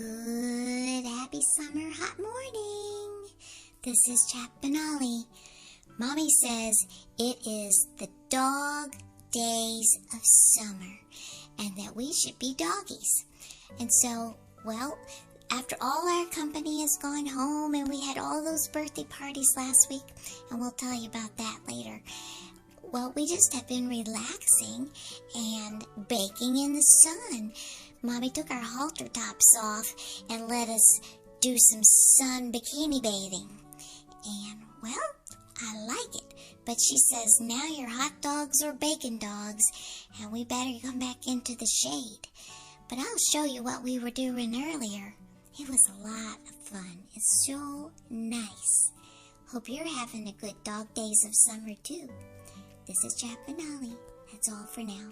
Good, happy summer hot morning. This is Chap and Ollie. Mommy says it is the dog days of summer and that we should be doggies. And so, well, after all our company has gone home and we had all those birthday parties last week, and we'll tell you about that later. Well, we just have been relaxing and baking in the sun. Mommy took our halter tops off and let us do some sun bikini bathing. And, well, I like it. But she says now you're hot dogs or bacon dogs, and we better come back into the shade. But I'll show you what we were doing earlier. It was a lot of fun. It's so nice. Hope you're having a good dog days of summer, too. This is Chap and Ollie. That's all for now.